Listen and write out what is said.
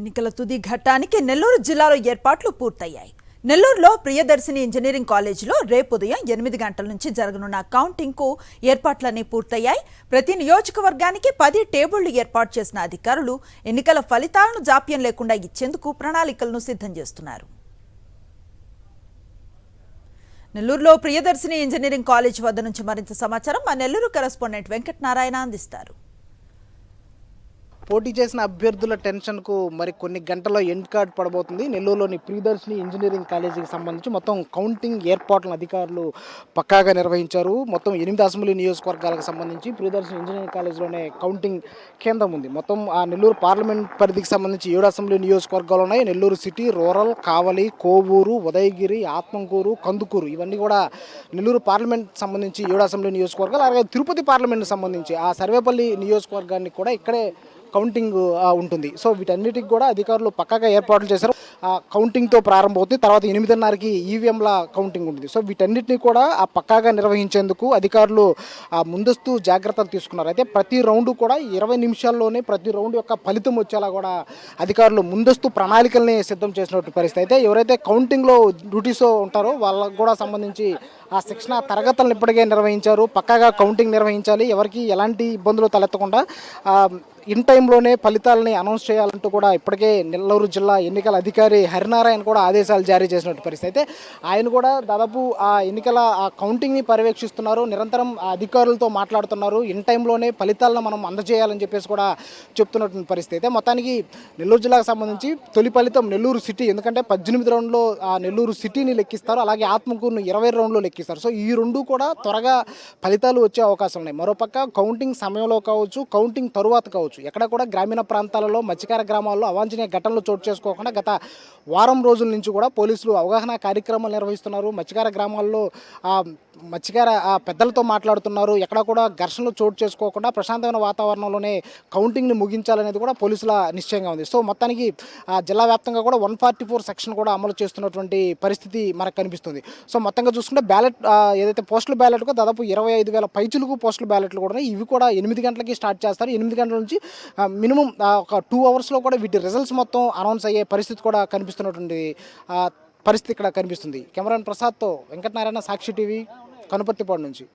ఎన్నికల తుది ఘట్టానికి నెల్లూరు జిల్లాలో ఏర్పాట్లు పూర్తయ్యాయి. నెల్లూరులో ప్రియదర్శిని ఇంజనీరింగ్ కాలేజీలో రేపు ఉదయం 8 గంటల నుంచి జరగనున్న కౌంటింగ్కు ఏర్పాట్లన్నీ పూర్తయ్యాయి. ప్రతి నియోజకవర్గానికి 10 టేబుళ్లు ఏర్పాటు చేసిన అధికారులు ఎన్నికల ఫలితాలను జాప్యం లేకుండా ఇచ్చేందుకు ప్రణాళికలను సిద్ధం చేస్తున్నారు. నెల్లూరులో ప్రియదర్శిని ఇంజనీరింగ్ కాలేజ్ వద్ద నుంచి మరింత సమాచారం మా నెల్లూరు కరెస్పాండెంట్ వెంకటనారాయణ అందిస్తారు. పోటీ చేసిన అభ్యర్థుల టెన్షన్కు మరి కొన్ని గంటల్లో ఎండ్ కార్డ్ పడబోతుంది. నెల్లూరులోని ప్రియదర్శిని ఇంజనీరింగ్ కాలేజీకి సంబంధించి మొత్తం కౌంటింగ్ ఏర్పాట్లను అధికారులు పక్కాగా నిర్వహించారు. మొత్తం 8 అసెంబ్లీ నియోజకవర్గాలకు సంబంధించి ప్రియదర్శిని ఇంజనీరింగ్ కాలేజీలోనే కౌంటింగ్ కేంద్రం ఉంది. మొత్తం ఆ నెల్లూరు పార్లమెంట్ పరిధికి సంబంధించి 7 అసెంబ్లీ నియోజకవర్గాలు ఉన్నాయి. నెల్లూరు సిటీ, రూరల్, కావలి, కోవూరు, ఉదయగిరి, ఆత్మకూరు, కందుకూరు ఇవన్నీ కూడా నెల్లూరు పార్లమెంట్ సంబంధించి 7 అసెంబ్లీ నియోజకవర్గాలు. అలాగే తిరుపతి పార్లమెంట్కి సంబంధించి ఆ సర్వేపల్లి నియోజకవర్గానికి కూడా ఇక్కడే కౌంటింగ్ ఉంటుంది. సో వీటన్నిటికి కూడా అధికారులు పక్కాగా ఏర్పాట్లు చేశారు. కౌంటింగ్తో ప్రారంభమవుతుంది. తర్వాత 8:30కి ఈవీఎంల కౌంటింగ్ ఉంటుంది. సో వీటన్నిటిని కూడా పక్కాగా నిర్వహించేందుకు అధికారులు ముందస్తు జాగ్రత్తలు తీసుకున్నారు. అయితే ప్రతి రౌండ్ కూడా 20 నిమిషాల్లోనే ప్రతి రౌండ్ యొక్క ఫలితం వచ్చేలా కూడా అధికారులు ముందస్తు ప్రణాళికల్ని సిద్ధం చేసినటువంటి పరిస్థితి. అయితే ఎవరైతే కౌంటింగ్లో డ్యూటీస్ ఉంటారో వాళ్ళకు కూడా సంబంధించి ఆ శిక్షణ తరగతులను ఇప్పటికే నిర్వహించారు. పక్కాగా కౌంటింగ్ నిర్వహించాలి, ఎవరికి ఎలాంటి ఇబ్బందులు తలెత్తకుండా ఇన్ టైంలోనే ఫలితాలని అనౌన్స్ చేయాలంటూ కూడా ఇప్పటికే నెల్లూరు జిల్లా ఎన్నికల అధికారి హరినారాయణ కూడా ఆదేశాలు జారీ చేసినట్టు పరిస్థితి. అయితే ఆయన కూడా దాదాపు ఆ ఎన్నికల ఆ కౌంటింగ్ని పర్యవేక్షిస్తున్నారు, నిరంతరం అధికారులతో మాట్లాడుతున్నారు. ఇన్ టైంలోనే ఫలితాలను మనం అందజేయాలని చెప్పేసి కూడా చెప్తున్నటువంటి పరిస్థితి. అయితే మొత్తానికి నెల్లూరు జిల్లాకు సంబంధించి తొలి ఫలితం నెల్లూరు సిటీ, ఎందుకంటే 18 రౌండ్లో ఆ నెల్లూరు సిటీని లెక్కిస్తారు, అలాగే ఆత్మకూరును 20 రౌండ్లో లెక్కిస్తారు. సో ఈ రెండు కూడా త్వరగా ఫలితాలు వచ్చే అవకాశం ఉన్నాయి. మరోపక్క కౌంటింగ్ సమయంలో కావచ్చు, కౌంటింగ్ తరువాత కావచ్చు, ఎక్కడ కూడా గ్రామీణ ప్రాంతాలలో మత్స్యకార గ్రామాల్లో అవాంఛనీయ ఘటనలు చోటు చేసుకోకుండా గత వారం రోజుల నుంచి కూడా పోలీసులు అవగాహన కార్యక్రమాలు నిర్వహిస్తున్నారు. మత్స్యకార గ్రామాల్లో మత్స్యకార పెద్దలతో మాట్లాడుతున్నారు. ఎక్కడ కూడా ఘర్షణలు చోటు చేసుకోకుండా ప్రశాంతమైన వాతావరణంలోనే కౌంటింగ్ని ముగించాలనేది కూడా పోలీసుల నిశ్చయంగా ఉంది. సో మొత్తానికి జిల్లా వ్యాప్తంగా కూడా 144 సెక్షన్ కూడా అమలు చేస్తున్నటువంటి పరిస్థితి మనకు కనిపిస్తుంది. సో మొత్తంగా చూసుకుంటే బ్యాలెట్ ఏదైతే పోస్టల్ బ్యాలెట్కో దాదాపు 25,000 పైచులకు పోస్టల్ బ్యాలెట్లు కూడా ఇవి కూడా 8 గంటలకి స్టార్ట్ చేస్తారు. 8 గంటల నుంచి మినిమం ఒక 2 అవర్స్లో కూడా వీటి రిజల్ట్స్ మొత్తం అనౌన్స్ అయ్యే పరిస్థితి కూడా కనిపిస్తున్నటువంటి పరిస్థితి ఇక్కడ కనిపిస్తుంది. కెమెరామెన్ ప్రసాద్తో వెంకటనారాయణ, సాక్షి టీవీ, కనుపర్తిపాడు నుంచి.